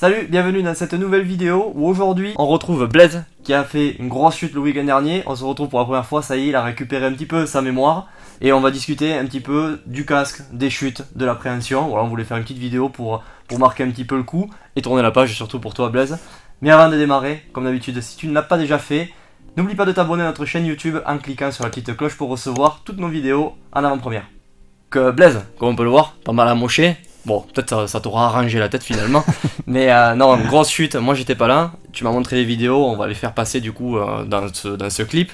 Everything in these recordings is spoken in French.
Salut, bienvenue dans cette nouvelle vidéo où aujourd'hui on retrouve Blaise qui a fait une grosse chute le week-end dernier. On se retrouve pour la première fois, ça y est, il a récupéré un petit peu sa mémoire et on va discuter un petit peu du casque, des chutes, de l'appréhension. Voilà, on voulait faire une petite vidéo pour marquer un petit peu le coup et tourner la page, surtout pour toi Blaise. Mais avant de démarrer, comme d'habitude, si tu ne l'as pas déjà fait, n'oublie pas de t'abonner à notre chaîne YouTube en cliquant sur la petite cloche pour recevoir toutes nos vidéos en avant-première. Blaise, comme on peut le voir, pas mal amoché. Bon, peut-être ça t'aura arrangé la tête finalement. Mais non, grosse chute, moi j'étais pas là. Tu m'as montré les vidéos, on va les faire passer du coup dans ce clip.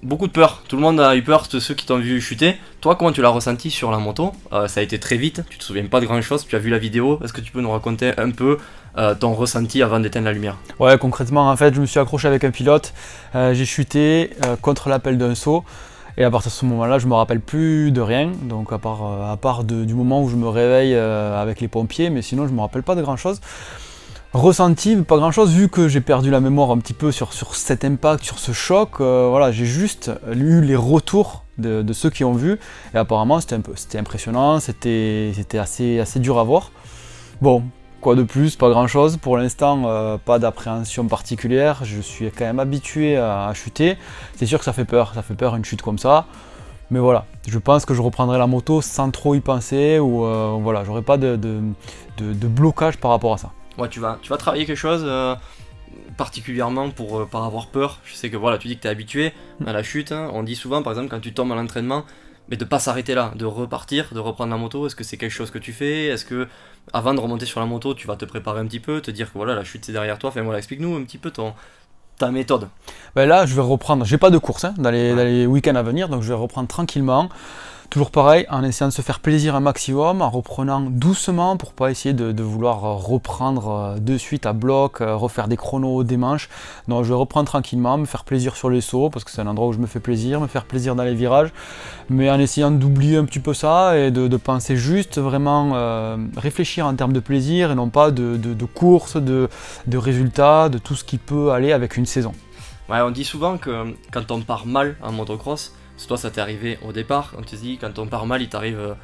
Beaucoup de peur, tout le monde a eu peur de ceux qui t'ont vu chuter. Toi, comment tu l'as ressenti sur la moto? Ça a été très vite, tu te souviens pas de grand chose, tu as vu la vidéo. Est-ce que tu peux nous raconter un peu ton ressenti avant d'éteindre la lumière? Ouais, concrètement, en fait, je me suis accroché avec un pilote, j'ai chuté contre l'appel d'un saut. Et à partir de ce moment-là, je me rappelle plus de rien, donc à part du moment où je me réveille avec les pompiers, mais sinon je me rappelle pas de grand chose. Ressenti, pas grand chose, vu que j'ai perdu la mémoire un petit peu sur cet impact, sur ce choc, voilà, j'ai juste eu les retours de ceux qui ont vu, et apparemment c'était impressionnant, c'était assez dur à voir. Bon, quoi de plus, pas grand chose, pour l'instant pas d'appréhension particulière, je suis quand même habitué à chuter, c'est sûr que ça fait peur une chute comme ça. Mais voilà, je pense que je reprendrai la moto sans trop y penser, ou voilà, j'aurai pas de blocage par rapport à ça. Ouais, tu vas travailler quelque chose particulièrement pour pas avoir peur. Je sais que voilà, tu dis que tu es habitué à la chute. On dit souvent, par exemple, quand tu tombes à l'entraînement, mais de pas s'arrêter là, de repartir, de reprendre la moto. Est-ce que c'est quelque chose que tu fais? Est-ce que avant de remonter sur la moto, tu vas te préparer un petit peu, te dire que voilà, la chute c'est derrière toi? Enfin voilà, explique-nous un petit peu ta méthode. Ben là, je vais reprendre. J'ai pas de course dans les week-ends à venir, donc je vais reprendre tranquillement. Toujours pareil, en essayant de se faire plaisir un maximum, en reprenant doucement pour pas essayer de vouloir reprendre de suite à bloc, refaire des chronos, des manches. Non, je vais reprendre tranquillement, me faire plaisir sur les sauts parce que c'est un endroit où je me fais plaisir, me faire plaisir dans les virages, mais en essayant d'oublier un petit peu ça et de penser juste vraiment réfléchir en termes de plaisir et non pas de course, de résultats, de tout ce qui peut aller avec une saison. Ouais, on dit souvent que quand on part mal en motocross, toi ça t'est arrivé au départ, on te dit quand on part mal il t'arrive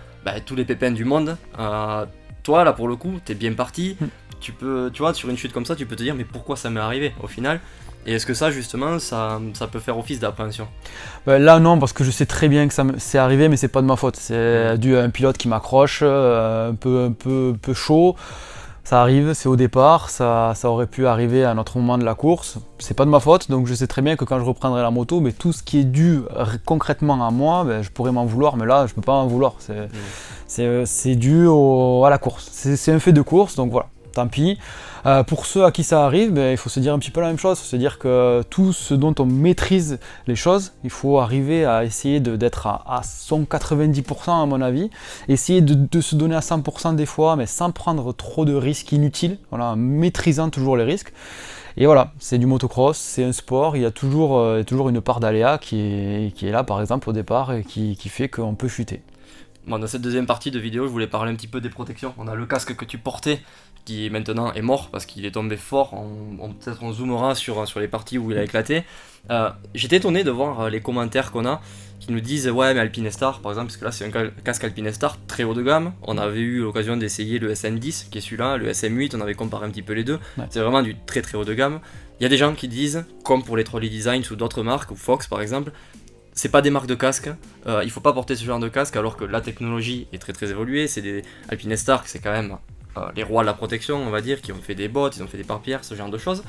tous les pépins du monde. Toi là pour le coup t'es bien parti, tu vois sur une chute comme ça tu peux te dire mais pourquoi ça m'est arrivé au final? Et est-ce que ça justement ça peut faire office d'appréhension? Là non, parce que je sais très bien que c'est arrivé, mais c'est pas de ma faute, c'est dû à un pilote qui m'accroche, un peu chaud. Ça arrive, c'est au départ, ça aurait pu arriver à un autre moment de la course, c'est pas de ma faute, donc je sais très bien que quand je reprendrai la moto, tout ce qui est dû concrètement à moi, je pourrais m'en vouloir, mais là je peux pas m'en vouloir, c'est dû à la course, c'est un fait de course, donc voilà, tant pis. Pour ceux à qui ça arrive, il faut se dire un petit peu la même chose, il faut se dire que tout ce dont on maîtrise les choses, il faut arriver à essayer d'être à son 90% à mon avis, essayer de se donner à 100% des fois, mais sans prendre trop de risques inutiles, voilà, en maîtrisant toujours les risques. Et voilà, c'est du motocross, c'est un sport, il y a toujours une part d'aléa qui est là par exemple au départ et qui fait qu'on peut chuter. Bon, dans cette deuxième partie de vidéo, je voulais parler un petit peu des protections. On a le casque que tu portais qui maintenant est mort parce qu'il est tombé fort. Peut-être on zoomera sur les parties où il a éclaté. J'étais étonné de voir les commentaires qu'on a qui nous disent ouais mais Alpinestar par exemple, parce que là c'est un casque Alpinestar très haut de gamme. On avait eu l'occasion d'essayer le SM10 qui est celui-là, le SM8, on avait comparé un petit peu les deux. Ouais. C'est vraiment du très très haut de gamme. Il y a des gens qui disent, comme pour les Trolley Designs ou d'autres marques, ou Fox par exemple, c'est pas des marques de casque, il faut pas porter ce genre de casque alors que la technologie est très très évoluée. C'est des Alpinestar, c'est quand même les rois de la protection on va dire, qui ont fait des bottes, ils ont fait des pare-pierres, ce genre de choses.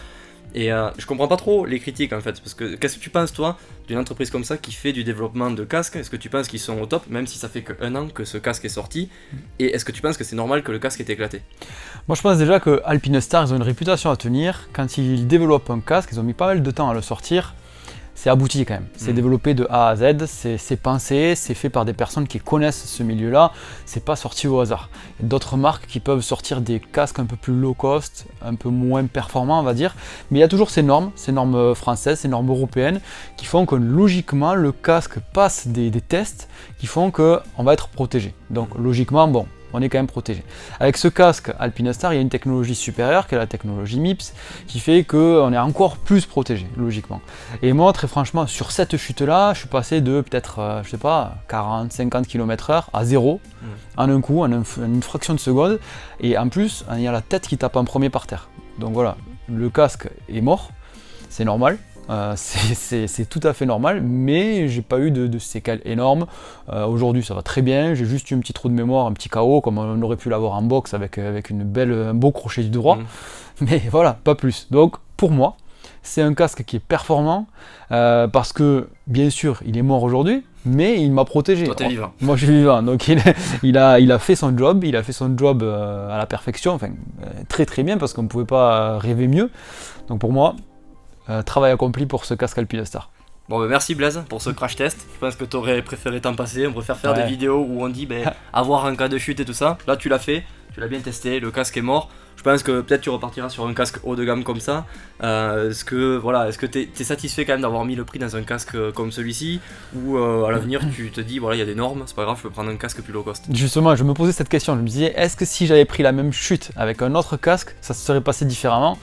Et je comprends pas trop les critiques en fait, parce que qu'est-ce que tu penses toi d'une entreprise comme ça qui fait du développement de casques? Est-ce que tu penses qu'ils sont au top, même si ça fait que 1 an que ce casque est sorti? Et est-ce que tu penses que c'est normal que le casque ait éclaté? Moi je pense déjà que Alpinestar, ils ont une réputation à tenir. Quand ils développent un casque, ils ont mis pas mal de temps à le sortir. C'est abouti quand même, c'est développé de A à Z, c'est pensé, c'est fait par des personnes qui connaissent ce milieu-là, c'est pas sorti au hasard. Il y a d'autres marques qui peuvent sortir des casques un peu plus low cost, un peu moins performants on va dire, mais il y a toujours ces normes françaises, ces normes européennes, qui font que logiquement le casque passe des tests qui font qu'on va être protégé. Donc logiquement, bon, on est quand même protégé. Avec ce casque Alpinestar, il y a une technologie supérieure, qui est la technologie MIPS, qui fait qu'on est encore plus protégé, logiquement. Et moi, très franchement, sur cette chute-là, je suis passé de peut-être, je sais pas, 40-50 km/h à 0, en un coup, en une fraction de seconde. Et en plus, il y a la tête qui tape en premier par terre. Donc voilà, le casque est mort, c'est normal. C'est tout à fait normal, mais j'ai pas eu de séquelles énormes. Aujourd'hui ça va très bien, j'ai juste eu un petit trou de mémoire, un petit KO comme on aurait pu l'avoir en boxe avec un beau crochet du droit, mais voilà, pas plus. Donc pour moi, c'est un casque qui est performant parce que bien sûr il est mort aujourd'hui, mais il m'a protégé. Toi t'es vivant. Moi je suis vivant, donc il a fait son job, à la perfection, enfin très très bien parce qu'on ne pouvait pas rêver mieux. Donc pour moi, travail accompli pour ce casque Alpinestar. Bon bah merci Blaise pour ce crash test. Je pense que tu aurais préféré t'en passer. On préfère faire des vidéos où on dit avoir un cas de chute et tout ça. Là tu l'as fait, tu l'as bien testé, le casque est mort. Je pense que peut-être tu repartiras sur un casque haut de gamme comme ça. Est-ce que t'es satisfait quand même d'avoir mis le prix dans un casque comme celui-ci, ou à l'avenir tu te dis voilà il y a des normes, c'est pas grave, je peux prendre un casque plus low cost. Justement, je me posais cette question, je me disais est-ce que si j'avais pris la même chute avec un autre casque, ça se serait passé différemment?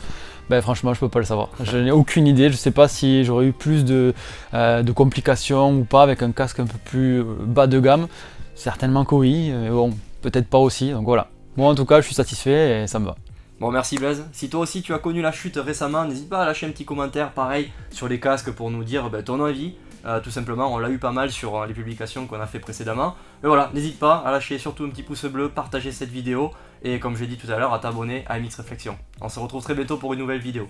Ben franchement, je peux pas le savoir. Je n'ai aucune idée. Je sais pas si j'aurais eu plus de complications ou pas avec un casque un peu plus bas de gamme. Certainement que oui, mais bon, peut-être pas aussi. Donc voilà. Moi en tout cas, je suis satisfait et ça me va. Bon merci Blaise, si toi aussi tu as connu la chute récemment, n'hésite pas à lâcher un petit commentaire pareil sur les casques pour nous dire ton avis. Tout simplement, on l'a eu pas mal sur les publications qu'on a fait précédemment. Mais voilà, n'hésite pas à lâcher surtout un petit pouce bleu, partager cette vidéo et comme j'ai dit tout à l'heure, à t'abonner à MX Réflexion. On se retrouve très bientôt pour une nouvelle vidéo.